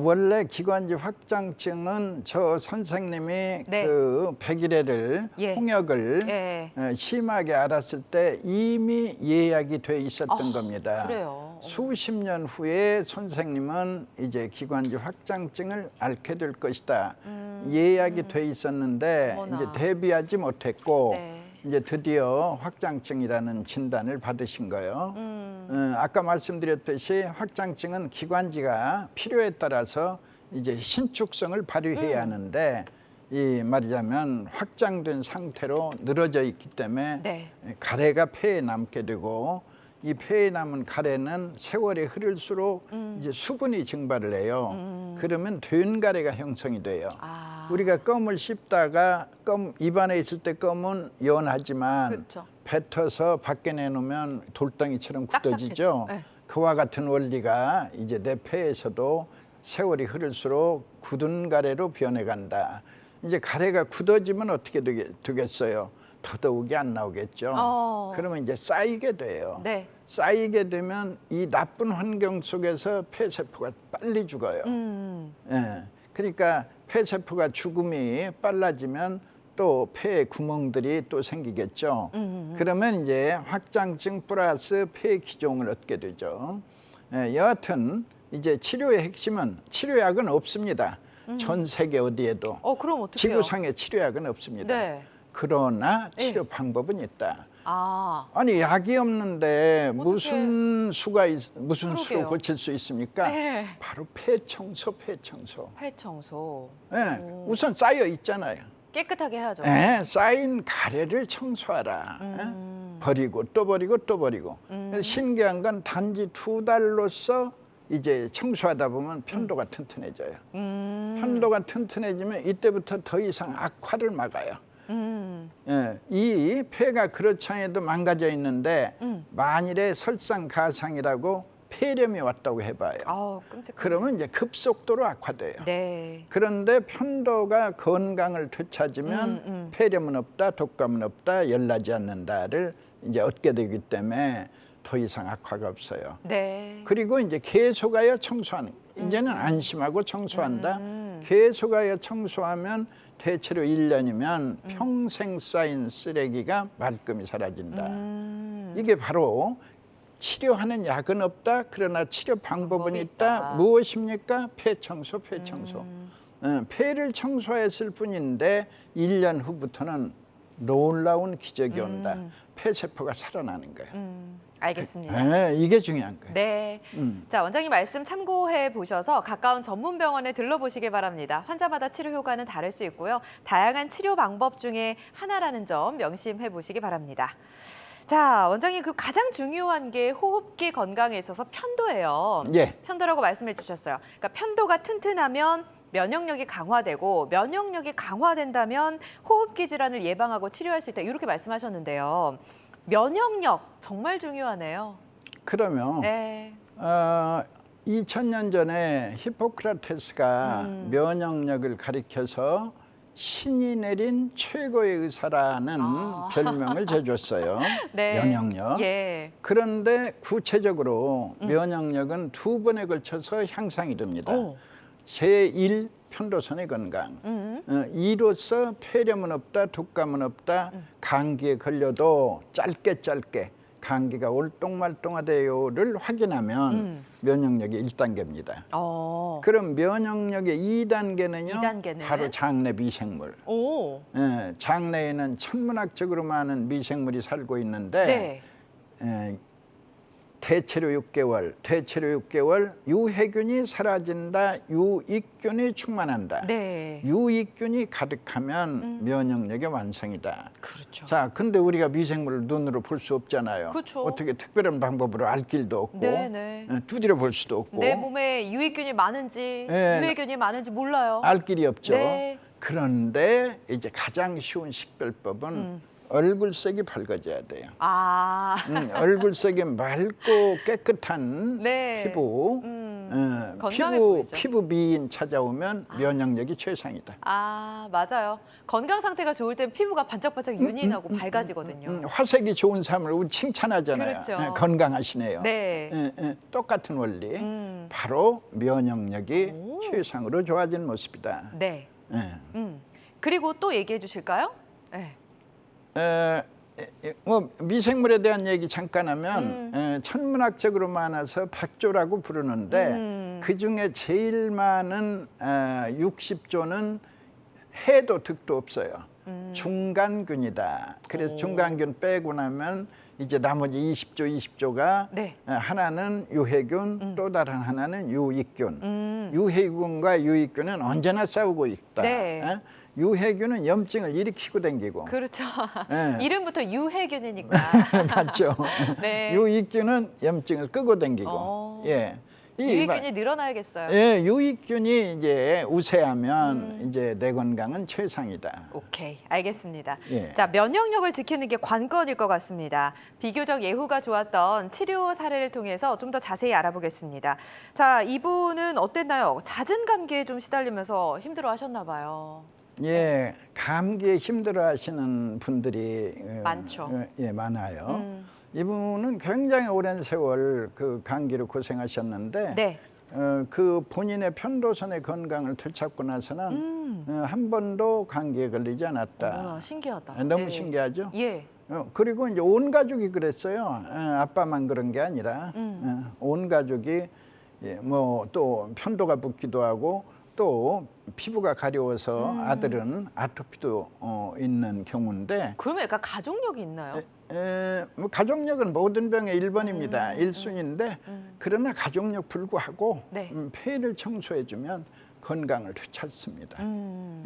원래 기관지 확장증은 저 선생님이 네. 그 백일해를 예. 홍역을 예. 심하게 알았을 때 이미 예약이 돼 있었던 겁니다. 그래요. 수십 년 후에 선생님은 이제 기관지 확장증을 앓게 될 것이다. 예약이 돼 있었는데 어머나. 이제 대비하지 못했고 네. 이제 드디어 확장증이라는 진단을 받으신 거예요. 아까 말씀드렸듯이 확장증은 기관지가 필요에 따라서 이제 신축성을 발휘해야 하는데 이 말하자면 확장된 상태로 늘어져 있기 때문에 네. 가래가 폐에 남게 되고 이 폐에 남은 가래는 세월이 흐를수록 이제 수분이 증발을 해요. 그러면 된 가래가 형성이 돼요. 아. 우리가 껌을 씹다가 껌 입안에 있을 때 껌은 연하지만 그쵸. 뱉어서 밖에 내놓으면 돌덩이처럼 굳어지죠. 딱딱해져. 네. 그와 같은 원리가 이제 내 폐에서도 세월이 흐를수록 굳은 가래로 변해간다. 이제 가래가 굳어지면 어떻게 되겠어요? 더더욱이 안 나오겠죠. 그러면 이제 쌓이게 돼요. 네. 쌓이게 되면 이 나쁜 환경 속에서 폐세포가 빨리 죽어요. 예. 그러니까 폐세포가 죽음이 빨라지면 또 폐에 구멍들이 또 생기겠죠. 그러면 이제 확장증 플러스 폐 기종을 얻게 되죠. 예, 여하튼 이제 치료의 핵심은 치료약은 없습니다. 전 세계 어디에도 그럼 어떡해요? 지구상에 치료약은 없습니다. 네. 그러나 치료 방법은 있다. 아니 약이 없는데 무슨 수가 무슨 수로 그러게요. 고칠 수 있습니까? 네. 바로 폐청소. 폐 청소. 예, 우선 쌓여 있잖아요. 깨끗하게 해야죠. 예, 쌓인 가래를 청소하라. 버리고 또 버리고 또 버리고. 그래서 신기한 건 단지 2달로서 이제 청소하다 보면 편도가 튼튼해져요. 편도가 튼튼해지면 이때부터 더 이상 악화를 막아요. 예, 이 폐가 그렇지 않아도 망가져 있는데 만일에 설상가상이라고 폐렴이 왔다고 해봐요. 끔찍하네. 그러면 이제 급속도로 악화돼요. 네. 그런데 편도가 건강을 되찾으면 폐렴은 없다, 독감은 없다, 열나지 않는다를 이제 얻게 되기 때문에 더 이상 악화가 없어요. 네. 그리고 이제 계속하여 청소하는, 이제는 안심하고 청소한다. 계속하여 청소하면 대체로 1년이면 평생 쌓인 쓰레기가 말끔히 사라진다. 이게 바로 치료하는 약은 없다. 그러나 치료 방법은 있다. 무엇입니까? 폐청소, 폐청소. 폐를 청소했을 뿐인데 1년 후부터는 놀라운 기적이 온다. 폐세포가 살아나는 거예요. 알겠습니다. 네, 이게 중요한 거예요. 네. 자, 원장님 말씀 참고해 보셔서 가까운 전문 병원에 들러보시기 바랍니다. 환자마다 치료 효과는 다를 수 있고요. 다양한 치료 방법 중에 하나라는 점 명심해 보시기 바랍니다. 자, 원장님 그 가장 중요한 게 호흡기 건강에 있어서 편도예요. 예. 편도라고 말씀해 주셨어요. 그러니까 편도가 튼튼하면 면역력이 강화되고 면역력이 강화된다면 호흡기 질환을 예방하고 치료할 수 있다. 이렇게 말씀하셨는데요. 면역력 정말 중요하네요. 그러면 네. 2000년 전에 히포크라테스가 면역력을 가리켜서 신이 내린 최고의 의사라는 별명을 줘줬어요. 네. 면역력. 예. 그런데 구체적으로 면역력은 2번에 걸쳐서 향상이 됩니다. 제1 편도선의 건강. 2로서 폐렴은 없다, 독감은 없다, 감기에 걸려도 짧게 감기가 올똥말똥하대요를 확인하면 면역력이 1단계입니다. 그럼 면역력의 2단계는요. 2단계는? 바로 장내 미생물. 오. 예, 장내에는 천문학적으로 많은 미생물이 살고 있는데 네. 대체로 6개월 유해균이 사라진다. 유익균이 충만한다. 네. 유익균이 가득하면 면역력의 완성이다. 그렇죠. 자, 근데 우리가 미생물을 눈으로 볼 수 없잖아요. 그렇죠. 어떻게 특별한 방법으로 알 길도 없고 네네. 두드려 볼 수도 없고 내 몸에 유익균이 많은지 네. 유해균이 많은지 몰라요. 알 길이 없죠. 네. 그런데 이제 가장 쉬운 식별법은 얼굴색이 밝아져야 돼요. 얼굴색이 맑고 깨끗한 네. 피부, 건강해 보이죠. 피부 미인 찾아오면 면역력이 최상이다. 맞아요. 건강 상태가 좋을 땐 피부가 반짝반짝 윤이 나고 밝아지거든요. 화색이 좋은 사람을 우리 칭찬하잖아요. 그렇죠. 건강하시네요. 네. 똑같은 원리. 바로 면역력이 최상으로 좋아진 모습이다. 네. 그리고 또 얘기해 주실까요? 네. 뭐 미생물에 대한 얘기 잠깐 하면 천문학적으로 많아서 백조라고 부르는데 그중에 제일 많은 60조는 해도 득도 없어요. 중간균이다. 그래서 중간균 빼고 나면 이제 나머지 20조가 네. 하나는 유해균, 또 다른 하나는 유익균. 유해균과 유익균은 언제나 싸우고 있다. 네. 유해균은 염증을 일으키고 댕기고. 그렇죠. 네. 이름부터 유해균이니까. 맞죠. 네. 유익균은 염증을 끄고 댕기고. 예. 유익균이 늘어나야겠어요. 예, 유익균이 이제 우세하면 이제 내 건강은 최상이다. 오케이, 알겠습니다. 예. 자, 면역력을 지키는 게 관건일 것 같습니다. 비교적 예후가 좋았던 치료 사례를 통해서 좀 더 자세히 알아보겠습니다. 자, 이분은 어땠나요? 잦은 감기에 좀 시달리면서 힘들어하셨나 봐요. 예, 감기에 힘들어하시는 분들이 많죠. 예, 많아요. 이분은 굉장히 오랜 세월 그 감기로 고생하셨는데 네. 그 본인의 편도선의 건강을 되찾고 나서는 한 번도 감기에 걸리지 않았다. 신기하다. 너무 네. 신기하죠? 예. 그리고 이제 온 가족이 그랬어요. 아빠만 그런 게 아니라 온 가족이 뭐 또 편도가 붓기도 하고 또 피부가 가려워서 아들은 아토피도 있는 경우인데. 그러면 약간 가족력이 있나요? 뭐 가족력은 모든 병의 1번입니다. 1순위인데 그러나 가족력 불구하고 네. 폐를 청소해주면 건강을 되찾습니다.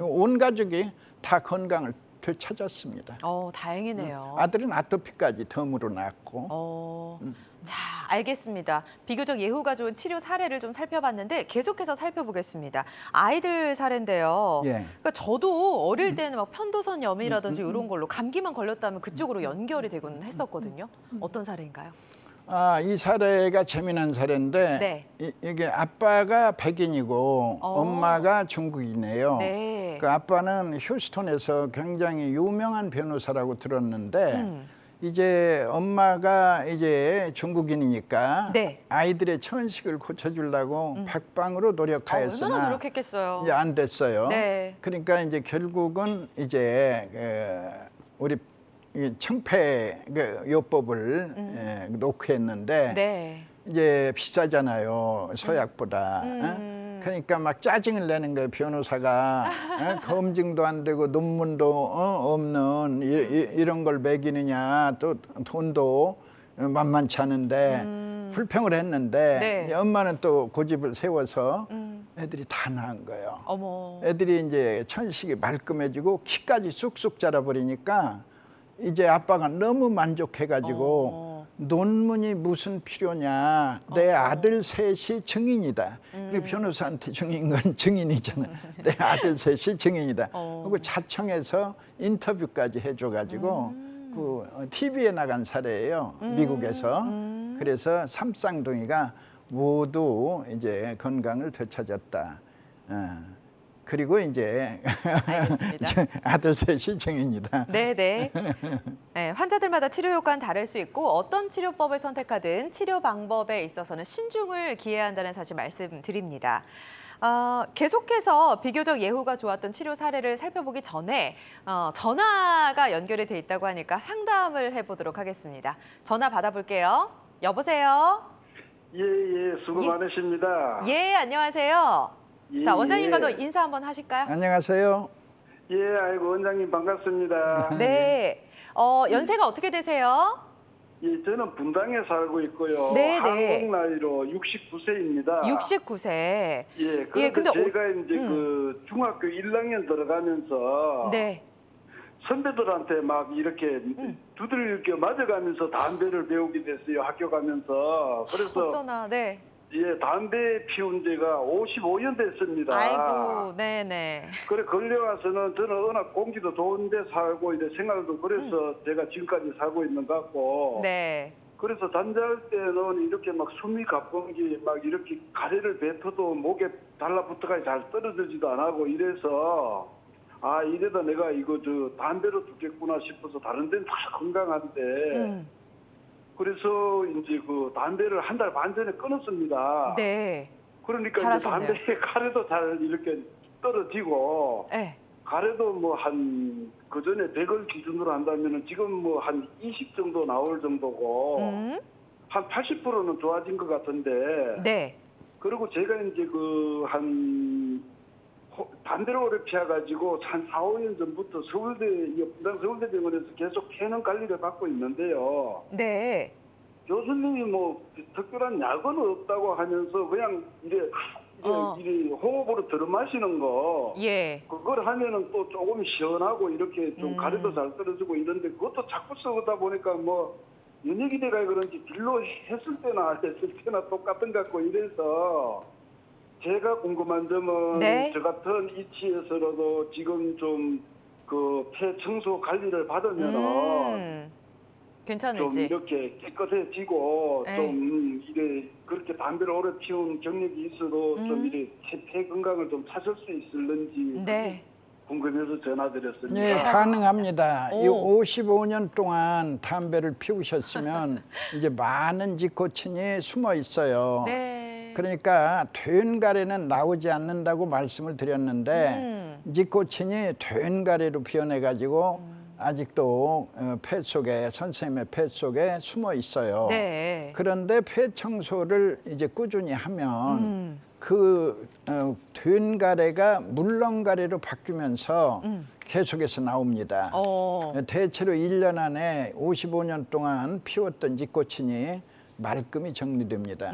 온 가족이 다 건강을 되찾았습니다. 다행이네요. 아들은 아토피까지 덤으로 났고. 자, 알겠습니다. 비교적 예후가 좋은 치료 사례를 좀 살펴봤는데 계속해서 살펴보겠습니다. 아이들 사례인데요. 예. 그러니까 저도 어릴 때는 막 편도선염이라든지 이런 걸로 감기만 걸렸다면 그쪽으로 연결이 되곤 했었거든요. 어떤 사례인가요? 이 사례가 재미난 사례인데 네. 이게 아빠가 백인이고 엄마가 중국이네요. 네. 그 아빠는 휴스턴에서 굉장히 유명한 변호사라고 들었는데 이제 엄마가 이제 중국인이니까 네. 아이들의 천식을 고쳐주려고 백방으로 노력하였으나 얼마나 노력했겠어요. 이제 안 됐어요. 네. 그러니까 이제 결국은 이제 우리 청폐 요법을 놓고 했는데 네. 이제 비싸잖아요, 서약보다. 그러니까 막 짜증을 내는 거예요, 변호사가. 검증도 안 되고 논문도 없는 이런 걸 매기느냐, 또 돈도 만만치 않은데 불평을 했는데 네. 이제 엄마는 또 고집을 세워서 애들이 다 나은 거예요. 어머. 애들이 이제 천식이 말끔해지고 키까지 쑥쑥 자라버리니까 이제 아빠가 너무 만족해가지고 논문이 무슨 필요냐, 내 아들 셋이 증인이다. 그리고 변호사한테 중인 건 증인이잖아. 내 아들 셋이 증인이다. 그리고 자청해서 인터뷰까지 해줘가지고 그 TV에 나간 사례예요, 미국에서. 그래서 삼쌍둥이가 모두 이제 건강을 되찾았다. 그리고 이제 알겠습니다. 아들 셋이 증인이다. 네네. 네, 환자들마다 치료 효과는 다를 수 있고 어떤 치료법을 선택하든 치료 방법에 있어서는 신중을 기해야 한다는 사실 말씀드립니다. 계속해서 비교적 예후가 좋았던 치료 사례를 살펴보기 전에 전화가 연결이 돼 있다고 하니까 상담을 해보도록 하겠습니다. 전화 받아볼게요. 여보세요? 예, 수고 예. 많으십니다. 예, 안녕하세요. 예, 자, 원장님과도 예. 인사 한번 하실까요? 안녕하세요. 예, 아이고 원장님 반갑습니다. 네. 연세가 어떻게 되세요? 예, 저는 분당에 살고 있고요. 네, 한국 네. 나이로 69세입니다. 69세. 예, 그런데 예, 근데 제가 이제 그 중학교 1학년 들어가면서 네. 선배들한테 막 이렇게 두들겨 맞아가면서 담배를 배우게 됐어요. 학교 가면서. 그래서 어쩌나, 네. 예, 담배 피운 지가 55년 됐습니다. 아이고, 네네. 그래 걸려와서는 저는 워낙 공기도 좋은데 살고 이래 생활도 그래서 제가 지금까지 살고 있는 것 같고. 네. 그래서 잠잘 때는 이렇게 막 숨이 가쁜 게 막 이렇게 가래를 뱉어도 목에 달라붙어가 잘 떨어지지도 안 하고 이래서 아 이래다 내가 이거 저 담배로 죽겠구나 싶어서 다른 데는 다 건강한데 그래서 이제 그 담배를 한 달 반 전에 끊었습니다. 네. 그러니까 이제 잘하셨네요. 담배 가래도 잘 이렇게 떨어지고 네. 가래도 뭐 한 그 전에 100을 기준으로 한다면은 지금 뭐 한 20 정도 나올 정도고 한 80%는 좋아진 것 같은데. 네. 그리고 제가 이제 그 한 담배를 오래 피워가지고 한 4, 5년 전부터 분당 서울대병원에서 계속 폐는 관리를 받고 있는데요. 네. 교수님이 뭐 특별한 약은 없다고 하면서 그냥 이래 호흡으로 들어 마시는 거 예. 그걸 하면은 또 조금 시원하고 이렇게 좀 가래도 잘 떨어지고 이런데 그것도 자꾸 쓰다 보니까 뭐 연예기 대가 그런지 딜로 했을 때나 안 했을 때나 똑같은 것 같고 이래서 제가 궁금한 점은 네. 저 같은 이치에서라도 지금 좀 그 폐 청소 관리를 받으면은 좀 괜찮을지. 이렇게 깨끗해지고 네. 좀 이래 그렇게 담배를 오래 피운 경력이 있어도 좀 이래 폐 건강을 좀 찾을 수 있을는지 네. 궁금해서 전화드렸습니다. 예, 가능합니다. 이 오. 55년 동안 담배를 피우셨으면 이제 많은 지코친이 숨어 있어요. 네. 그러니까 된가래는 나오지 않는다고 말씀을 드렸는데 지코친이 된가래로 피어내 가지고 아직도 폐 속에 선생님의 폐 속에 숨어 있어요. 네. 그런데 폐 청소를 이제 꾸준히 하면 그 된가래가 물렁가래로 바뀌면서 계속해서 나옵니다. 대체로 1년 안에 55년 동안 피웠던 지코친이 말끔히 정리됩니다.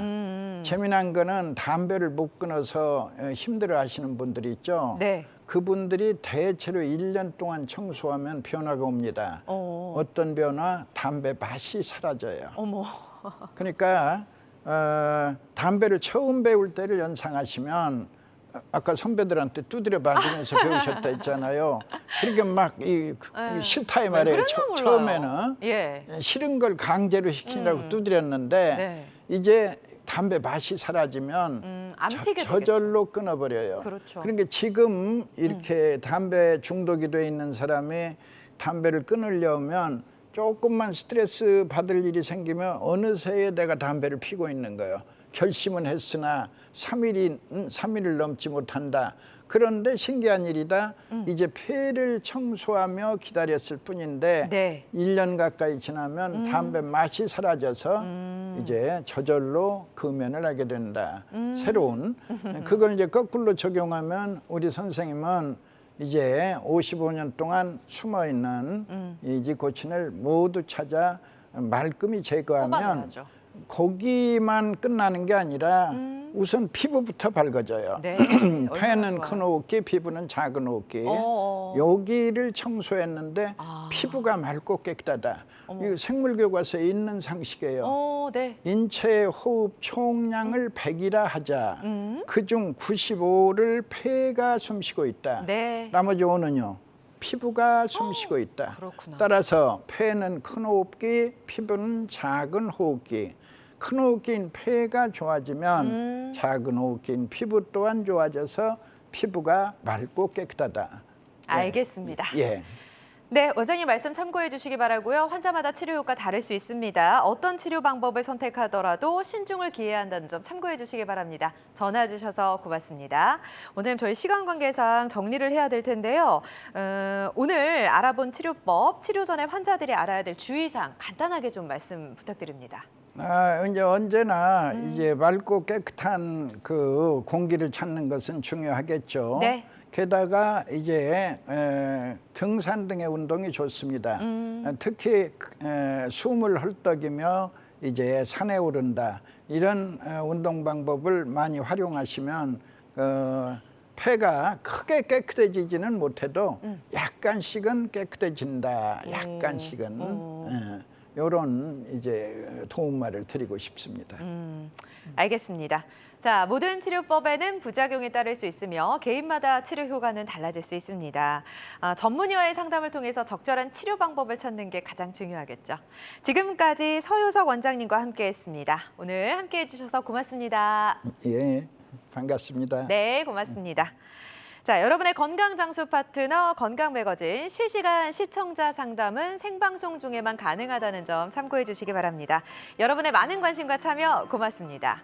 재미난 거는 담배를 못 끊어서 힘들어 하시는 분들이 있죠. 네. 그분들이 대체로 1년 동안 청소하면 변화가 옵니다. 어떤 변화? 담배 맛이 사라져요. 어머. 그러니까 담배를 처음 배울 때를 연상하시면 아까 선배들한테 두드려 맞으면서 배우셨다 했잖아요. 그러니까 막 싫다 이 말이에요. 처음에는 예. 싫은 걸 강제로 시키라고 두드렸는데 네. 이제 담배 맛이 사라지면 안 피게 저절로 끊어버려요. 그렇죠. 그러니까 지금 이렇게 담배 중독이 돼 있는 사람이 담배를 끊으려면 조금만 스트레스 받을 일이 생기면 어느새에 내가 담배를 피고 있는 거예요. 결심은 했으나 3일을 넘지 못한다. 그런데 신기한 일이다. 이제 폐를 청소하며 기다렸을 뿐인데 네. 1년 가까이 지나면 담배 맛이 사라져서 이제 저절로 금연을 하게 된다. 새로운 그걸 이제 거꾸로 적용하면 우리 선생님은 이제 55년 동안 숨어있는 이 지코친을 모두 찾아 말끔히 제거하면 뽑아내야죠. 거기만 끝나는 게 아니라 우선 피부부터 밝아져요. 네. 폐는 큰 호흡기, 피부는 작은 호흡기. 여기를 청소했는데 피부가 맑고 깨끗하다. 이 생물교과서에 있는 상식이에요. 네. 인체의 호흡 총량을 100이라 하자. 그중 95를 폐가 숨쉬고 있다. 네. 나머지 5는요. 피부가 숨쉬고 있다. 그렇구나. 따라서 폐는 큰 호흡기, 피부는 작은 호흡기. 큰 호흡기인 폐가 좋아지면 작은 호흡기인 피부 또한 좋아져서 피부가 맑고 깨끗하다. 알겠습니다. 예. 네, 원장님 말씀 참고해 주시기 바라고요. 환자마다 치료 효과 다를 수 있습니다. 어떤 치료 방법을 선택하더라도 신중을 기해야 한다는 점 참고해 주시기 바랍니다. 전화 주셔서 고맙습니다. 원장님, 저희 시간 관계상 정리를 해야 될 텐데요. 오늘 알아본 치료법, 치료 전에 환자들이 알아야 될 주의사항 간단하게 좀 말씀 부탁드립니다. 이제 언제나 이제 맑고 깨끗한 그 공기를 찾는 것은 중요하겠죠. 네. 게다가 이제 등산 등의 운동이 좋습니다. 특히 숨을 헐떡이며 이제 산에 오른다 이런 운동 방법을 많이 활용하시면 폐가 크게 깨끗해지지는 못해도 약간씩은 깨끗해진다. 약간씩은. 이런 이제 도움말을 드리고 싶습니다. 알겠습니다. 자, 모든 치료법에는 부작용이 따를 수 있으며 개인마다 치료 효과는 달라질 수 있습니다. 전문의와의 상담을 통해서 적절한 치료 방법을 찾는 게 가장 중요하겠죠. 지금까지 서유석 원장님과 함께했습니다. 오늘 함께해 주셔서 고맙습니다. 예, 반갑습니다. 네, 고맙습니다. 자, 여러분의 건강 장수 파트너 건강 매거진 실시간 시청자 상담은 생방송 중에만 가능하다는 점 참고해 주시기 바랍니다. 여러분의 많은 관심과 참여 고맙습니다.